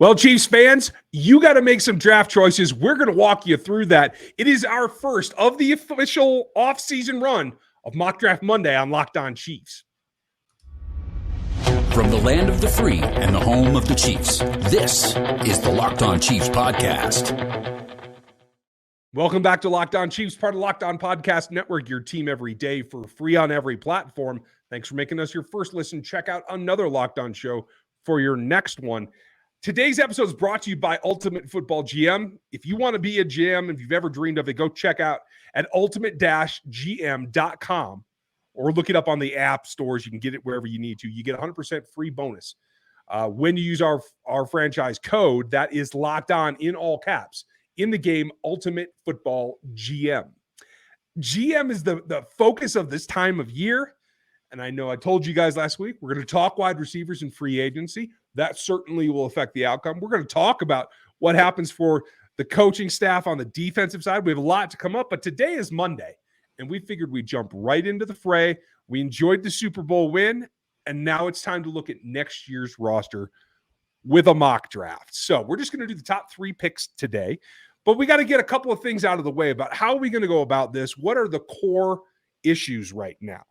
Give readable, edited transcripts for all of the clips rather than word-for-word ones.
Well, Chiefs fans, you got to make some draft choices. We're going to walk you through that. It is our first of the official offseason run of Mock Draft Monday on Locked On Chiefs. From the land of the free and the home of the Chiefs, this is the Locked On Chiefs podcast. Welcome back to Locked On Chiefs, part of Locked On Podcast Network, your team every day for free on every platform. Thanks for making us your first listen. Check out another Locked On show for your next one. Today's episode is brought to you by Ultimate Football GM. If you want to be a GM, if you've ever dreamed of it, go check out at ultimate-gm.com or look it up on the app stores. You can get it wherever you need to. You get 100% free bonus when you use our franchise code. That is Locked On in all caps in the game Ultimate Football GM. GM is the focus of this time of year. And I know I told you guys last week, we're going to talk wide receivers in free agency. That certainly will affect the outcome. We're going to talk about what happens for the coaching staff on the defensive side. We have a lot to come up, but today is Monday, and we figured we'd jump right into the fray. We enjoyed the Super Bowl win, and now it's time to look at next year's roster with a mock draft. So we're just going to do the top 3 picks today, but we got to get a couple of things out of the way about how are we going to go about this? What are the core issues right now?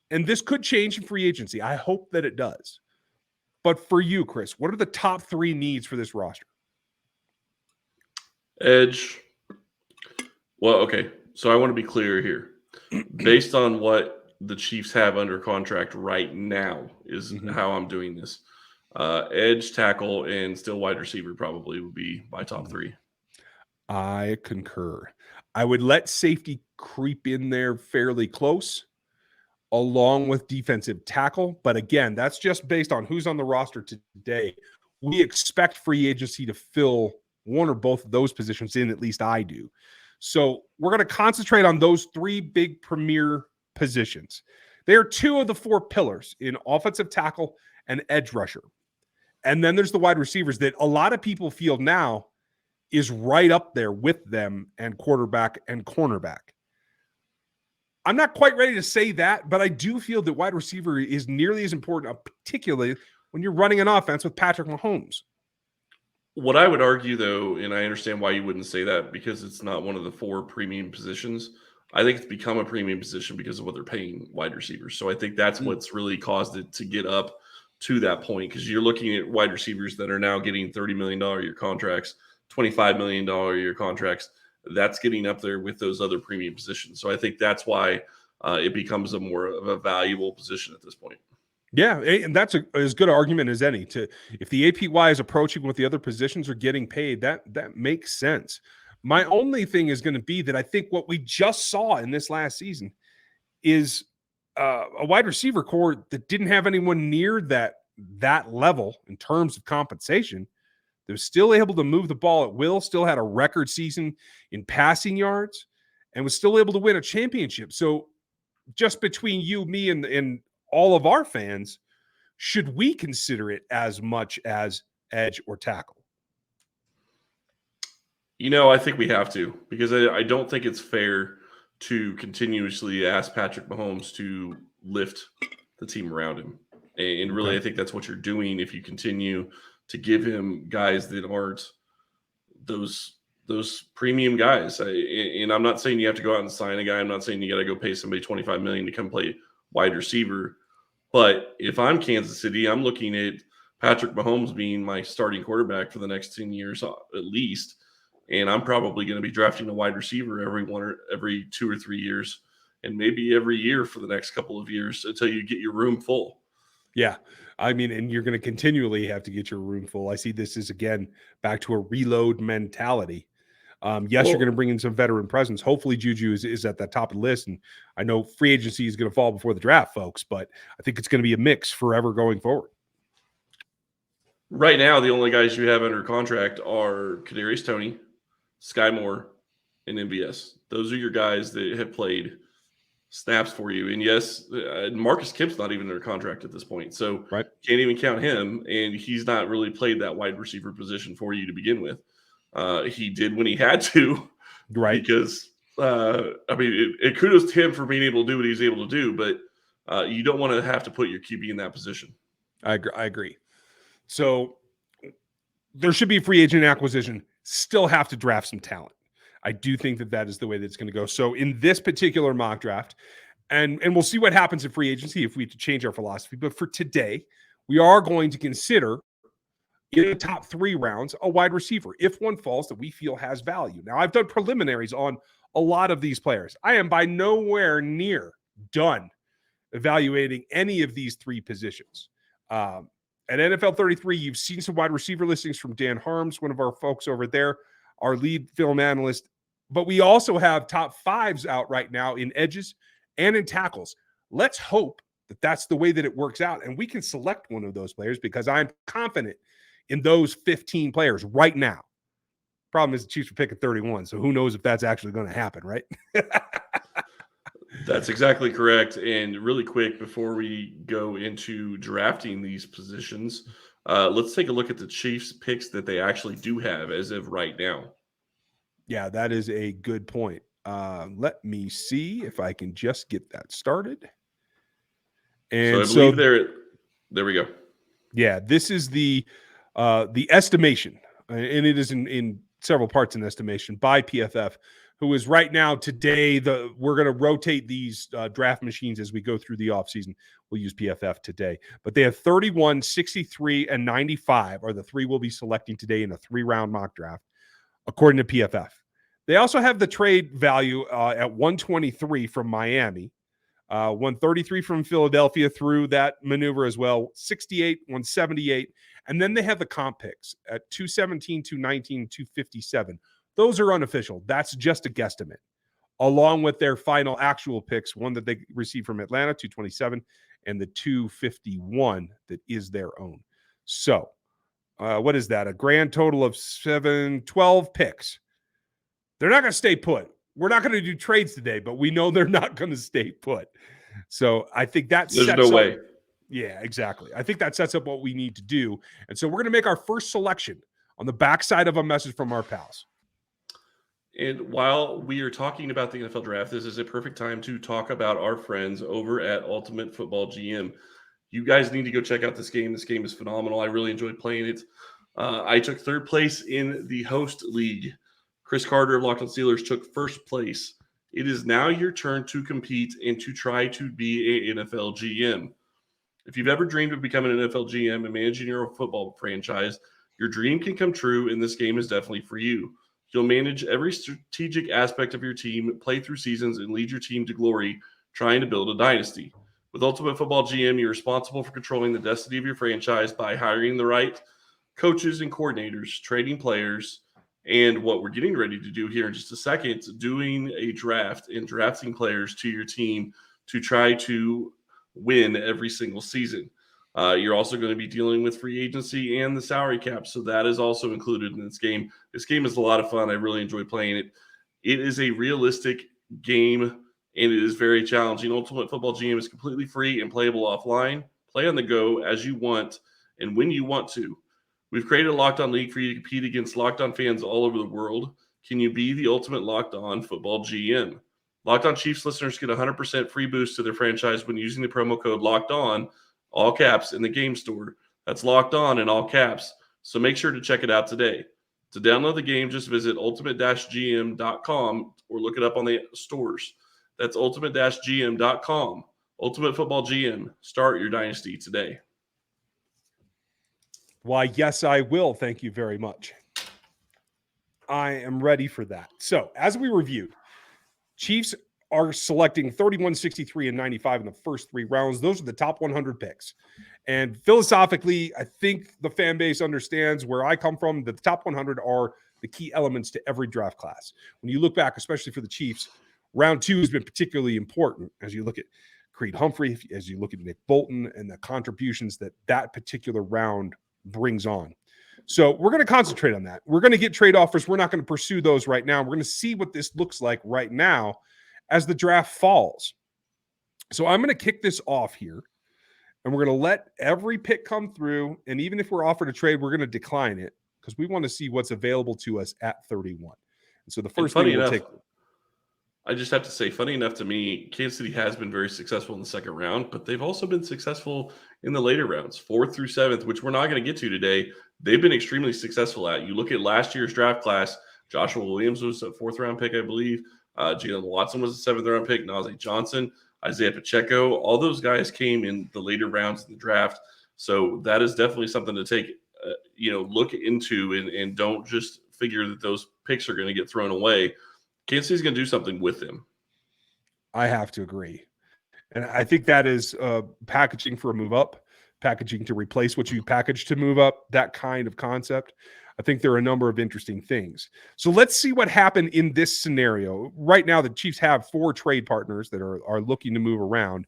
And this could change in free agency. I hope that it does. But for you, Chris, what are the top 3 needs for this roster? Edge. Well, okay. So I want to be clear here. Based on what the Chiefs have under contract right now is how I'm doing this. Edge, tackle, and still wide receiver probably would be my top 3. I concur. I would let safety creep in there fairly close, along with defensive tackle. But again, that's just based on who's on the roster today. We expect free agency to fill one or both of those positions in, at least I do. So we're going to concentrate on those 3 big premier positions. They are 2 of the 4 pillars in offensive tackle and edge rusher. And then there's the wide receivers that a lot of people feel now is right up there with them and quarterback and cornerback. I'm not quite ready to say that, but I do feel that wide receiver is nearly as important, particularly when you're running an offense with Patrick Mahomes. What I would argue, though, and I understand why you wouldn't say that because it's not one of the 4 premium positions. I think it's become a premium position because of what they're paying wide receivers. So I think that's what's really caused it to get up to that point, because you're looking at wide receivers that are now getting $30 million a year contracts, $25 million a year contracts. That's getting up there with those other premium positions. So I think that's why it becomes a more of a valuable position at this point. Yeah, and that's as good an argument as any. If the APY is approaching what the other positions are getting paid, that makes sense. My only thing is going to be that I think what we just saw in this last season is a wide receiver core that didn't have anyone near that level in terms of compensation. They were still able to move the ball at will, still had a record season in passing yards, and was still able to win a championship. So just between you, me, and all of our fans, should we consider it as much as edge or tackle? I think we have to, because I don't think it's fair to continuously ask Patrick Mahomes to lift the team around him. And really, I think that's what you're doing if you continue to give him guys that aren't those premium guys. And I'm not saying you have to go out and sign a guy. I'm not saying you got to go pay somebody $25 million to come play wide receiver. But if I'm Kansas City, I'm looking at Patrick Mahomes being my starting quarterback for the next 10 years at least. And I'm probably going to be drafting a wide receiver every 2 or 3 years, and maybe every year for the next couple of years until you get your room full. Yeah. I mean, and you're going to continually have to get your room full. I see this as, again, back to a reload mentality. You're going to bring in some veteran presence. Hopefully Juju is at the top of the list. And I know free agency is going to fall before the draft, folks, but I think it's going to be a mix forever going forward. Right now, the only guys you have under contract are Kadarius Toney, Sky Moore, and MVS. Those are your guys that have played snaps for you. And yes, Marcus Kemp's not even under contract at this point. So can't even count him. And he's not really played that wide receiver position for you to begin with. He did when he had to. Right. Because, kudos to him for being able to do what he's able to do. But you don't want to have to put your QB in that position. I agree. So there should be a free agent acquisition. Still have to draft some talent. I do think that is the way that it's going to go. So in this particular mock draft, and we'll see what happens in free agency if we have to change our philosophy. But for today, we are going to consider in the top 3 rounds a wide receiver if one falls that we feel has value. Now, I've done preliminaries on a lot of these players. I am by nowhere near done evaluating any of these 3 positions. At NFL 33, you've seen some wide receiver listings from Dan Harms, one of our folks over there, our lead film analyst. But we also have top 5s out right now in edges and in tackles. Let's hope that that's the way that it works out, and we can select one of those players because I'm confident in those 15 players right now. Problem is the Chiefs are picking 31, so who knows if that's actually going to happen, right? That's exactly correct. And really quick, before we go into drafting these positions, let's take a look at the Chiefs picks that they actually do have as of right now. Yeah, that is a good point. Let me see if I can just get that started. And so I believe there we go. Yeah, this is the estimation, and it is in several parts in estimation by PFF, who is right now today. We're going to rotate these draft machines as we go through the offseason. We'll use PFF today, but they have 31, 63, and 95 are the 3 we'll be selecting today in a 3-round mock draft, according to PFF. They also have the trade value at 123 from Miami, 133 from Philadelphia through that maneuver as well, 68, 178. And then they have the comp picks at 217, 219, 257. Those are unofficial. That's just a guesstimate, along with their final actual picks, one that they received from Atlanta, 227, and the 251 that is their own. So what is that? A grand total of 12 picks. They're not going to stay put. We're not going to do trades today, but we know they're not going to stay put. So I think that there's no way. Yeah, exactly. I think that sets up what we need to do. And so we're going to make our first selection on the backside of a message from our pals. And while we are talking about the NFL draft, this is a perfect time to talk about our friends over at Ultimate Football GM. You guys need to go check out this game. This game is phenomenal. I really enjoyed playing it. I took 3rd place in the host league. Chris Carter of Locked On Steelers took 1st place. It is now your turn to compete and to try to be an NFL GM. If you've ever dreamed of becoming an NFL GM and managing your own football franchise, your dream can come true, and this game is definitely for you. You'll manage every strategic aspect of your team, play through seasons, and lead your team to glory, trying to build a dynasty. With Ultimate Football GM, you're responsible for controlling the destiny of your franchise by hiring the right coaches and coordinators, trading players, and what we're getting ready to do here in just a second, doing a draft and drafting players to your team to try to win every single season. You're also going to be dealing with free agency and the salary cap, so that is also included in this game. This game is a lot of fun. I really enjoy playing it. It is a realistic game, and it is very challenging. Ultimate Football GM is completely free and playable offline. Play on the go as you want and when you want to. We've created a Locked On League for you to compete against Locked On fans all over the world. Can you be the ultimate Locked On Football GM? Locked On Chiefs listeners get 100% free boost to their franchise when using the promo code Locked On, all caps, in the game store. That's Locked On in all caps. So make sure to check it out today. To download the game, just visit ultimate-gm.com or look it up on the stores. That's ultimate-gm.com. Ultimate Football GM. Start your dynasty today. Why, yes, I will. Thank you very much. I am ready for that. So, as we reviewed, Chiefs are selecting 31, 63, and 95 in the first 3 rounds. Those are the top 100 picks. And philosophically, I think the fan base understands where I come from, that the top 100 are the key elements to every draft class. When you look back, especially for the Chiefs, round 2 has been particularly important as you look at Creed Humphrey, as you look at Nick Bolton and the contributions that particular round brings on. So we're going to concentrate on that. We're going to get trade offers. We're not going to pursue those right now. We're going to see what this looks like right now as the draft falls. So I'm going to kick this off here, and we're going to let every pick come through. And even if we're offered a trade, we're going to decline it because we want to see what's available to us at 31. And so the first thing we'll take. I just have to say, funny enough to me, Kansas City has been very successful in the second round, but they've also been successful in the later rounds, 4th through 7th, which we're not going to get to today. they've been extremely successful at. You look at last year's draft class, Joshua Williams was a 4th-round pick, I believe. Jalen Watson was a 7th-round pick. Najee Johnson, Isaiah Pacheco, all those guys came in the later rounds of the draft. So that is definitely something to take, look into and don't just figure that those picks are going to get thrown away. Kansas City's going to do something with them. I have to agree. And I think that is packaging for a move up, packaging to replace what you packaged to move up, that kind of concept. I think there are a number of interesting things. So let's see what happened in this scenario. Right now, the Chiefs have 4 trade partners that are looking to move around,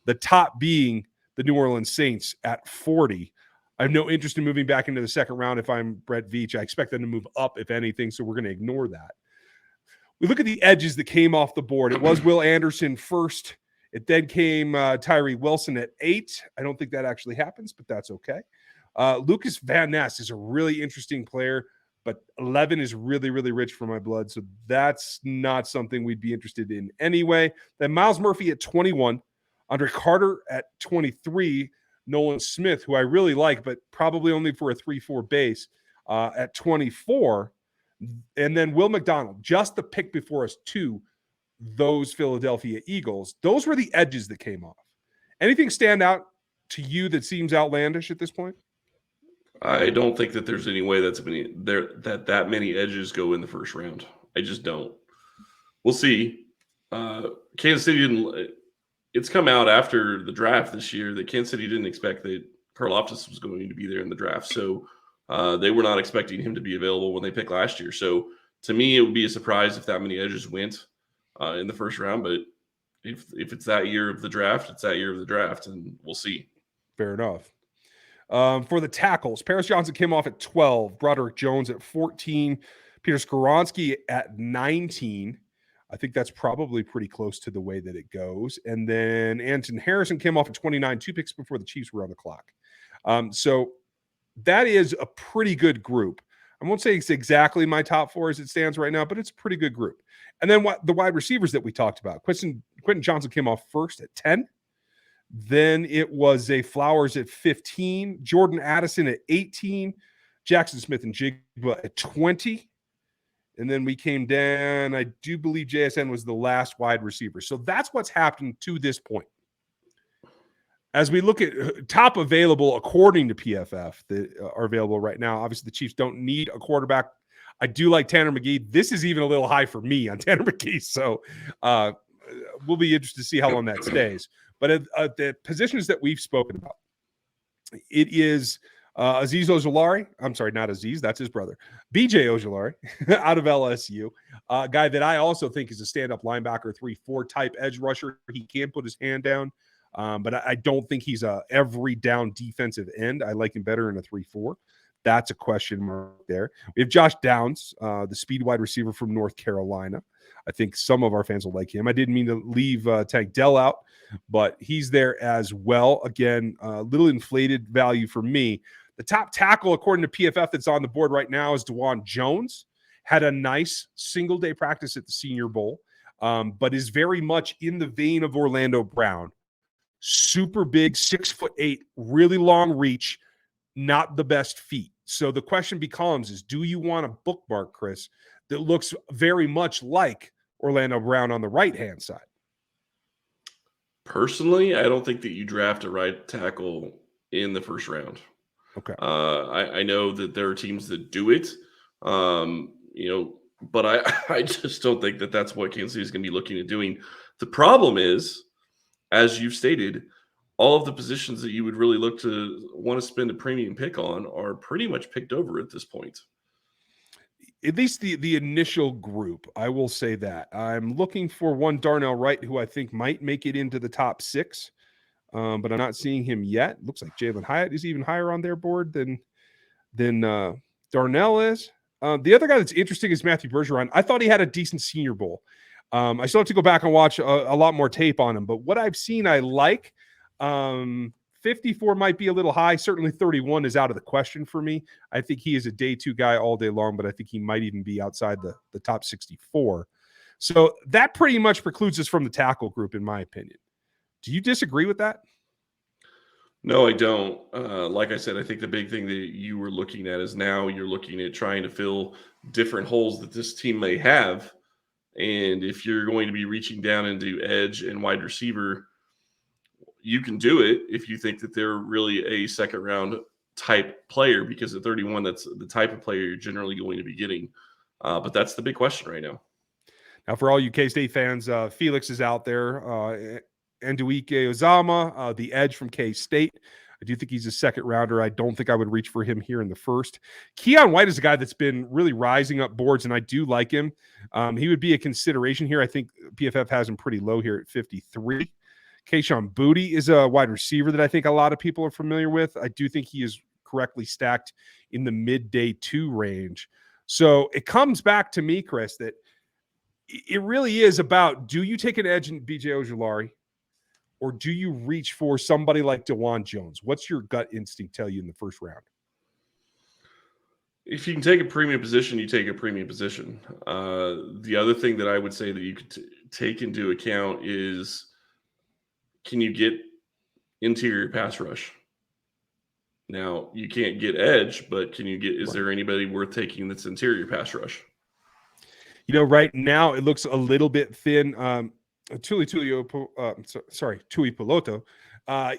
the top being the New Orleans Saints at 40. I have no interest in moving back into the second round if I'm Brett Veach. I expect them to move up, if anything, so we're going to ignore that. We look at the edges that came off the board. It was Will Anderson first. It then came Tyree Wilson at 8. I don't think that actually happens, but that's okay. Lucas Van Ness is a really interesting player, but 11 is really, really rich for my blood, so that's not something we'd be interested in anyway. Then Miles Murphy at 21, Andre Carter at 23, Nolan Smith, who I really like, but probably only for a 3-4 base, at 24, and then Will McDonald, just the pick before us, to those Philadelphia Eagles. Those were the edges that came off. Anything stand out to you that seems outlandish at this point? I don't think that there's any way that many edges go in the first round. I just don't. We'll see. Kansas City didn't. It's come out after the draft this year that Kansas City didn't expect that Karlaftis was going to be there in the draft. So they were not expecting him to be available when they picked last year. So to me, it would be a surprise if that many edges went in the first round. But if it's that year of the draft, it's that year of the draft, and we'll see. Fair enough. For the tackles, Paris Johnson came off at 12, Broderick Jones at 14, Peter Skoronski at 19. I think that's probably pretty close to the way that it goes. And then Anton Harrison came off at 29, 2 picks before the Chiefs were on the clock. So that is a pretty good group. I won't say it's exactly my top 4 as it stands right now, but it's a pretty good group. And then the wide receivers that we talked about, Quentin Johnson came off first at 10. Then it was Zay Flowers at 15, Jordan Addison at 18, Jackson Smith and Jigba at 20. And then we came down. I do believe JSN was the last wide receiver. So that's what's happened to this point. As we look at top available, according to PFF, that are available right now, obviously the Chiefs don't need a quarterback. I do like Tanner McGee. This is even a little high for me on Tanner McGee. So we'll be interested to see how long that stays. But at the positions that we've spoken about, it is Azeez Ojulari. I'm sorry, not Azeez. That's his brother. BJ Ojulari out of LSU. A guy that I also think is a stand-up linebacker, 3-4 type edge rusher. He can put his hand down, but I don't think he's a every down defensive end. I like him better in a 3-4. That's a question mark there. We have Josh Downs, the speed wide receiver from North Carolina. I think some of our fans will like him. I didn't mean to leave Tank Dell out, but he's there as well. Again, a little inflated value for me. The top tackle, according to PFF, that's on the board right now is DeJuan Jones. Had a nice single-day practice at the Senior Bowl, but is very much in the vein of Orlando Brown. Super big, 6'8", really long reach, not the best feet. So the question becomes is, do you want a bookmark, Chris, that looks very much like Orlando Brown on the right-hand side? Personally, I don't think that you draft a right tackle in the first round. Okay. I know that there are teams that do it, but I just don't think that that's what Kansas City is going to be looking at doing. The problem is, as you've stated, all of the positions that you would really look to want to spend a premium pick on are pretty much picked over at this point. At least the initial group, I will say that. I'm looking for one Darnell Wright, who I think might make it into the top 6, but I'm not seeing him yet. Looks like Jalen Hyatt is even higher on their board than Darnell is. The other guy that's interesting is Matthew Bergeron. I thought he had a decent Senior Bowl. I still have to go back and watch a lot more tape on him, but what I've seen I like. 54 might be a little high. Certainly 31 is out of the question for me. I think he is a day 2 guy all day long, but I think he might even be outside the top 64. So that pretty much precludes us from the tackle group, in my opinion. Do you disagree with that? No, I don't. Like I said, I think the big thing that you were looking at is now you're looking at trying to fill different holes that this team may have. And if you're going to be reaching down into edge and wide receiver, you can do it if you think that they're really a second round type player, because at 31, that's the type of player you're generally going to be getting. But that's the big question right now. Now, for all you K-State fans, Felix is out there. Nduike Ozama, the edge from K-State. I do think he's a second rounder. I don't think I would reach for him here in the first. Keon White is a guy that's been really rising up boards, and I do like him. He would be a consideration here. I think PFF has him pretty low here at 53. Kayshon Boutte is a wide receiver that I think a lot of people are familiar with. I do think he is correctly stacked in the mid-day 2 range. So it comes back to me, Chris, that it really is about, do you take an edge in BJ Ojulari, or do you reach for somebody like DeJuan Jones? What's your gut instinct tell you in the first round? If you can take a premium position, you take a premium position. The other thing that I would say that you could take into account is, can you get interior pass rush? Now, you can't get edge, but can you get, is there anybody worth taking that's interior pass rush? You know, right now it looks a little bit thin. Tui Peloto.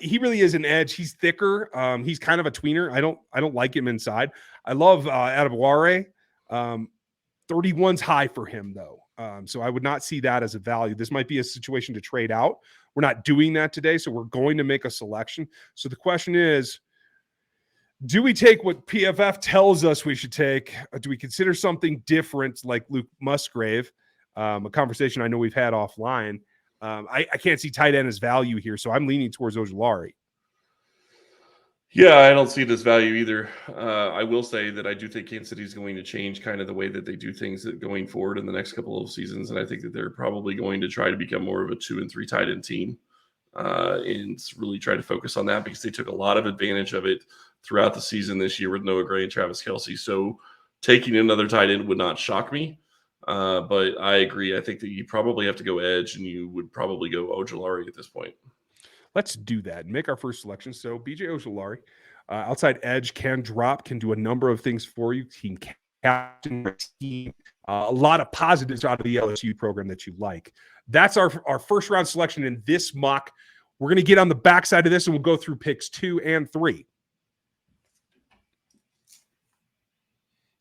He really is an edge. He's thicker. He's kind of a tweener. I don't like him inside. I love Adebaware. 31's high for him though. So I would not see that as a value. This might be a situation to trade out. We're not doing that today, so we're going to make a selection. So the question is, do we take what PFF tells us we should take? Or do we consider something different like Luke Musgrave? A conversation I know we've had offline. I can't see tight end as value here, so I'm leaning towards Ojulari. Yeah, I don't see it as value either. I will say that I do think Kansas City is going to change kind of the way that they do things going forward in the next couple of seasons, and I think that they're probably going to try to become more of a 2 and 3 tight end team, and really try to focus on that, because they took a lot of advantage of it throughout the season this year with Noah Gray and Travis Kelce. So taking another tight end would not shock me, but I agree. I think that you probably have to go edge, and you would probably go Ojulari at this point. Let's do that and make our first selection. So BJ Ojulari, outside edge, can drop, can do a number of things for you. Team captain, team, a lot of positives out of the LSU program that you like. That's our first round selection in this mock. We're going to get on the backside of this, and we'll go through picks 2 and 3.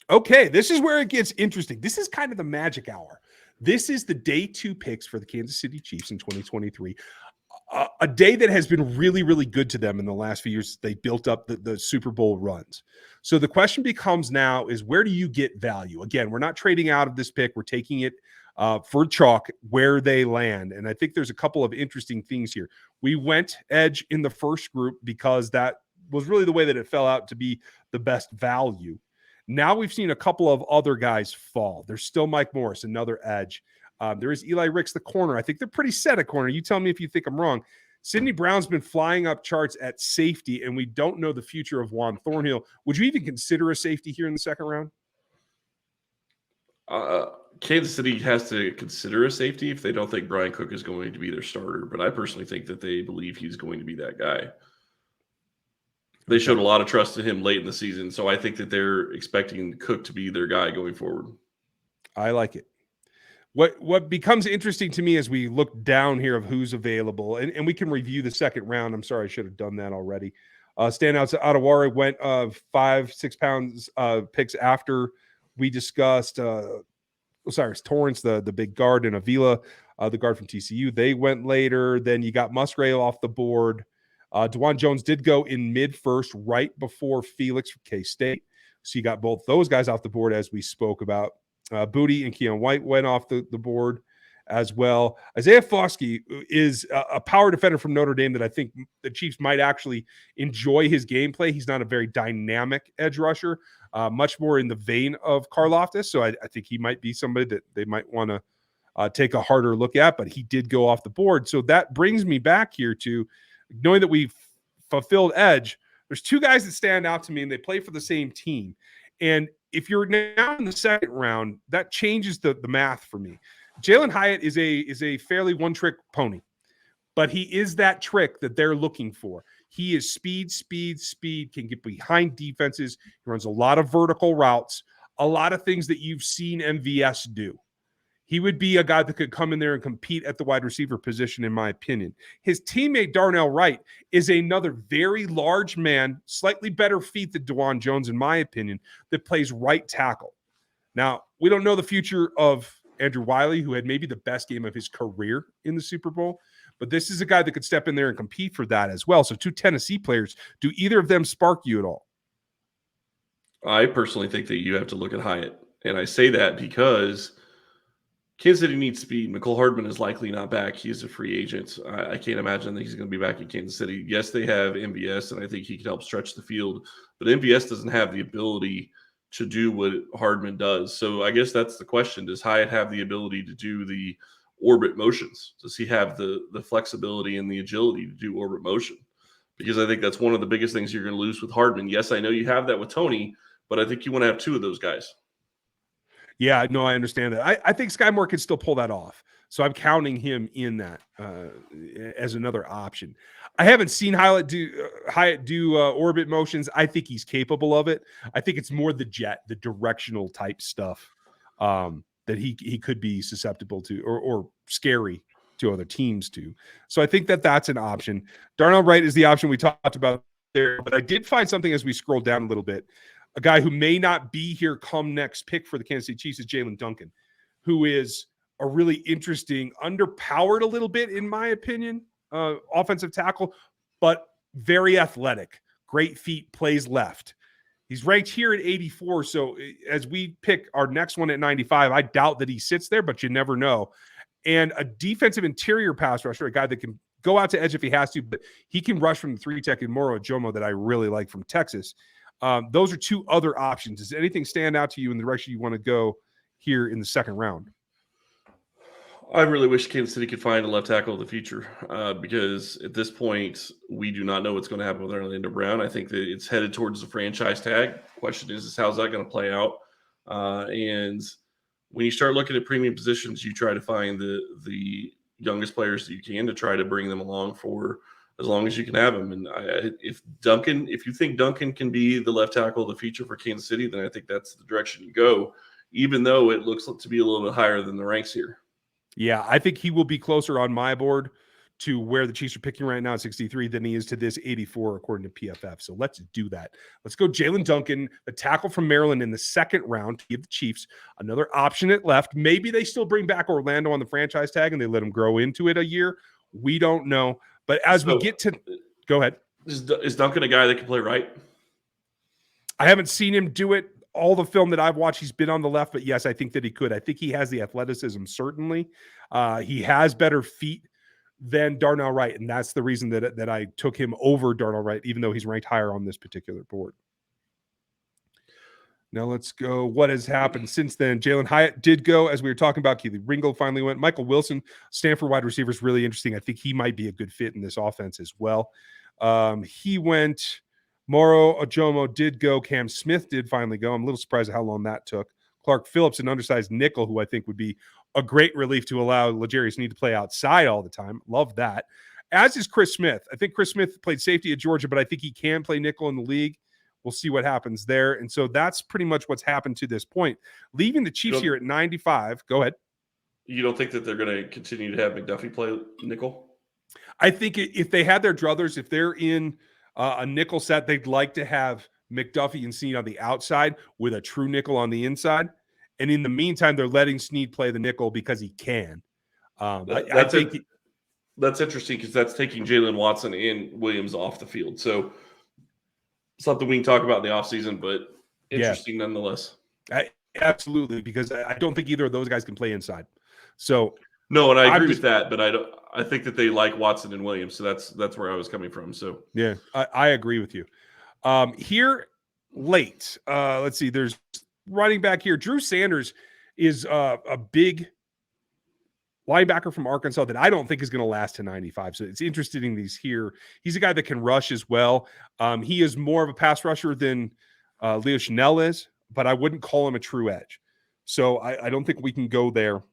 Okay, this is where it gets interesting. This is kind of the magic hour. This is the day 2 picks for the Kansas City Chiefs in 2023. A day that has been really, really good to them in the last few years. They built up the Super Bowl runs. So the question becomes now is, where do you get value? Again, we're not trading out of this pick. We're taking it for chalk where they land. And I think there's a couple of interesting things here. We went edge in the first group because that was really the way that it fell out to be the best value. Now we've seen a couple of other guys fall. There's still Mike Morris, another edge. There is Eli Ricks, the corner. I think they're pretty set at corner. You tell me if you think I'm wrong. Sidney Brown's been flying up charts at safety, and we don't know the future of Juan Thornhill. Would you even consider a safety here in the second round? Kansas City has to consider a safety if they don't think Brian Cook is going to be their starter. But I personally think that they believe he's going to be that guy. They showed a lot of trust in him late in the season, so I think that they're expecting Cook to be their guy going forward. I like it. What becomes interesting to me as we look down here of who's available, and we can review the second round. I'm sorry, I should have done that already. Standouts, Adewale went 5-6 pounds picks after we discussed Osiris Torrance, the big guard, and Avila, the guard from TCU. They went later. Then you got Musgrave off the board. DeJuan Jones did go in mid-first, right before Felix from K-State. So you got both those guys off the board, as we spoke about. Boutte and Keon White went off the board as well. Isaiah Foskey is a power defender from Notre Dame that I think the Chiefs might actually enjoy his gameplay. He's not a very dynamic edge rusher, much more in the vein of Karlaftis. So I think he might be somebody that they might want to take a harder look at, but he did go off the board. So that brings me back here to knowing that we've fulfilled edge. There's 2 guys that stand out to me, and they play for the same team. And if you're now in the second round, that changes the math for me. Jalen Hyatt is a fairly one-trick pony, but he is that trick that they're looking for. He is speed, can get behind defenses. He runs a lot of vertical routes, a lot of things that you've seen MVS do. He would be a guy that could come in there and compete at the wide receiver position, in my opinion. His teammate, Darnell Wright, is another very large man, slightly better feet than DeJuan Jones, in my opinion, that plays right tackle. Now, we don't know the future of Andrew Wiley, who had maybe the best game of his career in the Super Bowl, but this is a guy that could step in there and compete for that as well. So 2 Tennessee players, do either of them spark you at all? I personally think that you have to look at Hyatt. And I say that because Kansas City needs speed. Mecole Hardman is likely not back. He's a free agent. I can't imagine that he's going to be back in Kansas City. Yes, they have MVS, and I think he can help stretch the field. But MVS doesn't have the ability to do what Hardman does. So I guess that's the question. Does Hyatt have the ability to do the orbit motions? Does he have the flexibility and the agility to do orbit motion? Because I think that's one of the biggest things you're going to lose with Hardman. Yes, I know you have that with Tony, but I think you want to have 2 of those guys. Yeah, no, I understand that. I think Sky Moore could still pull that off. So I'm counting him in that as another option. I haven't seen Hyatt do orbit motions. I think he's capable of it. I think it's more the directional type stuff that he could be susceptible to or scary to other teams to. So I think that's an option. Darnell Wright is the option we talked about there, but I did find something as we scroll down a little bit. A guy who may not be here come next pick for the Kansas City Chiefs is Jalen Duncan, who is a really interesting, underpowered a little bit, in my opinion, offensive tackle, but very athletic, great feet, plays left. He's ranked here at 84. So as we pick our next one at 95, I doubt that he sits there, but you never know. And a defensive interior pass rusher, a guy that can go out to edge if he has to, but he can rush from the 3-tech in Moro Ajomo that I really like from Texas. Those are 2 other options. Does anything stand out to you in the direction you want to go here in the second round? I really wish Kansas City could find a left tackle of the future because at this point, we do not know what's going to happen with Orlando Brown. I think that it's headed towards the franchise tag. Question is how's that going to play out? And when you start looking at premium positions, you try to find the youngest players that you can to try to bring them along for as long as you can have them. And if you think Duncan can be the left tackle of the future for Kansas City, then I think that's the direction you go, even though it looks to be a little bit higher than the ranks here. Yeah, I think he will be closer on my board to where the Chiefs are picking right now at 63 than he is to this 84, according to PFF. So let's do that. Let's go Jalen Duncan, the tackle from Maryland in the second round to give the Chiefs another option at left. Maybe they still bring back Orlando on the franchise tag and they let him grow into it a year. We don't know. But as we get to – go ahead. Is Duncan a guy that can play right? I haven't seen him do it. All the film that I've watched, he's been on the left, but yes, I think that he could. I think he has the athleticism, certainly. He has better feet than Darnell Wright, and that's the reason that I took him over Darnell Wright, even though he's ranked higher on this particular board. Now let's go. What has happened since then? Jalen Hyatt did go, as we were talking about. Keely Ringo finally went. Michael Wilson, Stanford wide receiver, is really interesting. I think he might be a good fit in this offense as well. He went. Moro Ajomo did go. Cam Smith did finally go. I'm a little surprised at how long that took. Clark Phillips, an undersized nickel, who I think would be a great relief to allow L'Jarius Sneed to play outside all the time. Love that. As is Chris Smith. I think Chris Smith played safety at Georgia, but I think he can play nickel in the league. We'll see what happens there. And so that's pretty much what's happened to this point. Leaving the Chiefs here at 95. Go ahead. You don't think that they're going to continue to have McDuffie play nickel? I think if they had their druthers, if they're in a nickel set, they'd like to have McDuffie and Sneed on the outside with a true nickel on the inside. And in the meantime, they're letting Sneed play the nickel because he can. That's interesting because that's taking Jalen Watson and Williams off the field. So something we can talk about in the offseason, but interesting nonetheless. Absolutely, because I don't think either of those guys can play inside. So no, and I agree with that, but I think that they like Watson and Williams, so that's where I was coming from. So yeah, I agree with you. Here late, let's see. There's running back here. Drew Sanders is a big linebacker from Arkansas that I don't think is going to last to 95. So it's interesting he's here. He's a guy that can rush as well. He is more of a pass rusher than Leo Chanel is, but I wouldn't call him a true edge. So I don't think we can go there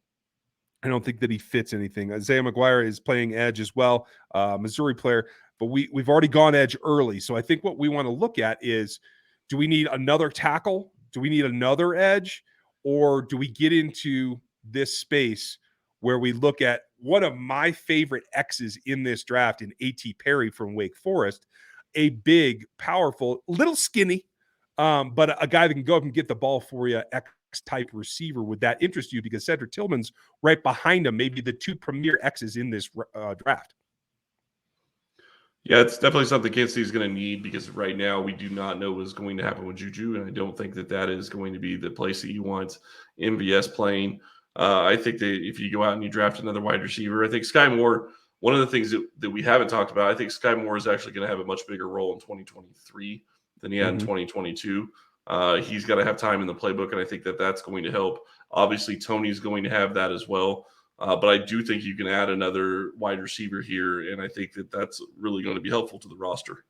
I don't think that he fits anything. Isaiah McGuire is playing edge as well, Missouri player, but we've already gone edge early. So I think what we want to look at is, do we need another tackle? Do we need another edge? Or do we get into this space where we look at one of my favorite X's in this draft in A.T. Perry from Wake Forest, a big, powerful, little skinny, but a guy that can go up and get the ball for you, X-type receiver. Would that interest you? Because Cedric Tillman's right behind him, maybe the two premier X's in this draft. Yeah, it's definitely something Kansas City is going to need, because right now we do not know what's going to happen with Juju, and I don't think that is going to be the place that you want MVS playing. I think that if you go out and you draft another wide receiver, I think Sky Moore, one of the things that we haven't talked about, I think Sky Moore is actually going to have a much bigger role in 2023 than he had in 2022. He's got to have time in the playbook, and I think that's going to help. Obviously, Tony's going to have that as well. But I do think you can add another wide receiver here, and I think that's really going to be helpful to the roster.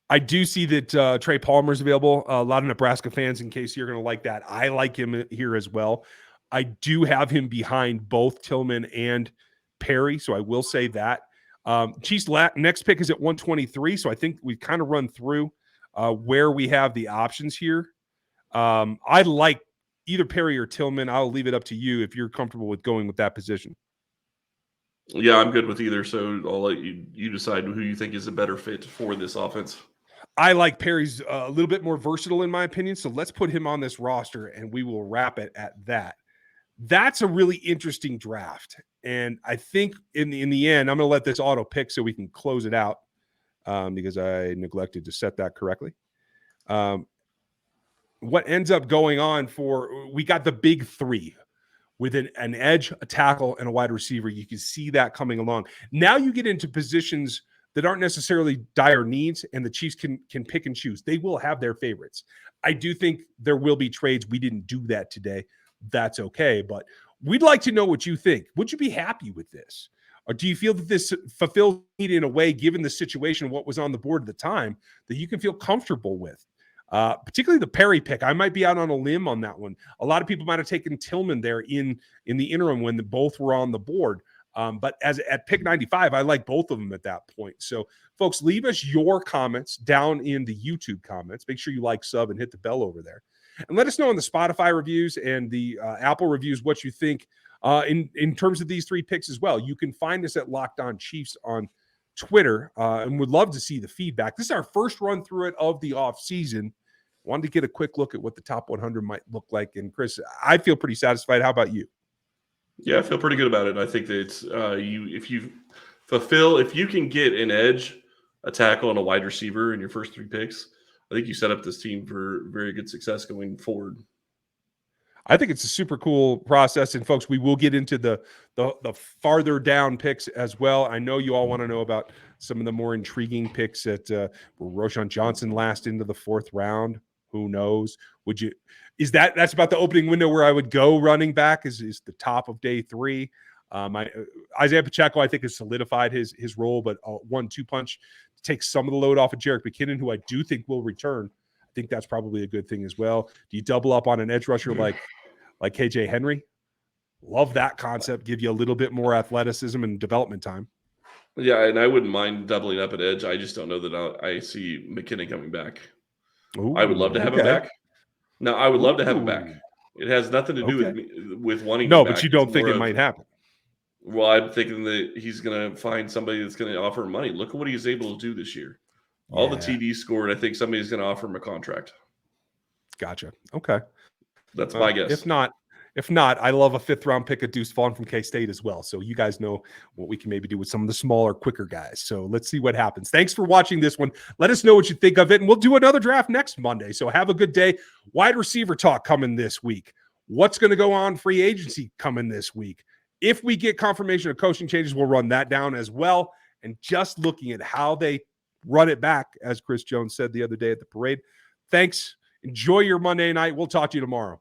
I do see that Trey Palmer is available. A lot of Nebraska fans, in case you're going to like that, I like him here as well. I do have him behind both Tillman and Perry, so I will say that. Chiefs' next pick is at 123, so I think we kind of run through where we have the options here. I like either Perry or Tillman. I'll leave it up to you if you're comfortable with going with that position. Yeah, I'm good with either, so I'll let you decide who you think is a better fit for this offense. I like Perry's a little bit more versatile, in my opinion, so let's put him on this roster, and we will wrap it at that. That's a really interesting draft, and I think in the end, I'm going to let this auto pick so we can close it out because I neglected to set that correctly. What ends up going on we got the big three with an edge, a tackle, and a wide receiver. You can see that coming along. Now you get into positions that aren't necessarily dire needs, and the Chiefs can pick and choose. They will have their favorites. I do think there will be trades. We didn't do that today. That's okay, but we'd like to know what you think. Would you be happy with this? Or do you feel that this fulfills need in a way, given the situation, what was on the board at the time, that you can feel comfortable with? Particularly the Perry pick. I might be out on a limb on that one. A lot of people might have taken Tillman there in the interim when both were on the board. But at pick 95, I like both of them at that point. So, folks, leave us your comments down in the YouTube comments. Make sure you like, sub, and hit the bell over there. And let us know in the Spotify reviews and the Apple reviews what you think in terms of these three picks as well. You can find us at Locked On Chiefs on Twitter, and would love to see the feedback. This is our first run through it of the offseason. Wanted to get a quick look at what the top 100 might look like. And Chris, I feel pretty satisfied. How about you? Yeah, I feel pretty good about it. I think that it's if you can get an edge, a tackle, and a wide receiver in your first three picks, I think you set up this team for very good success going forward. I think it's a super cool process. And folks, we will get into the farther down picks as well. I know you all want to know about some of the more intriguing picks at Roshan Johnson last into the fourth round. Who knows? That's about the opening window where I would go running back is the top of day three. Isaiah Pacheco, I think, has solidified his role, but a 1-2 punch takes some of the load off of Jerick McKinnon, who I do think will return. I think that's probably a good thing as well. Do you double up on an edge rusher like KJ Henry? Love that concept. Give you a little bit more athleticism and development time. Yeah, and I wouldn't mind doubling up at edge. I just don't know that I see McKinnon coming back. Ooh, I would love to have him back. No, I would love to have him back. It has nothing to do with wanting him back. No, but you don't think it might happen. Well, I'm thinking that he's going to find somebody that's going to offer him money. Look at what he's able to do this year. All the TDs scored. I think somebody's going to offer him a contract. Gotcha. Okay. That's my guess. If not, I love a fifth round pick of Deuce Vaughn from K-State as well. So you guys know what we can maybe do with some of the smaller, quicker guys. So let's see what happens. Thanks for watching this one. Let us know what you think of it, and we'll do another draft next Monday. So have a good day. Wide receiver talk coming this week. What's going to go on free agency coming this week? If we get confirmation of coaching changes, we'll run that down as well. And just looking at how they run it back, as Chris Jones said the other day at the parade. Thanks. Enjoy your Monday night. We'll talk to you tomorrow.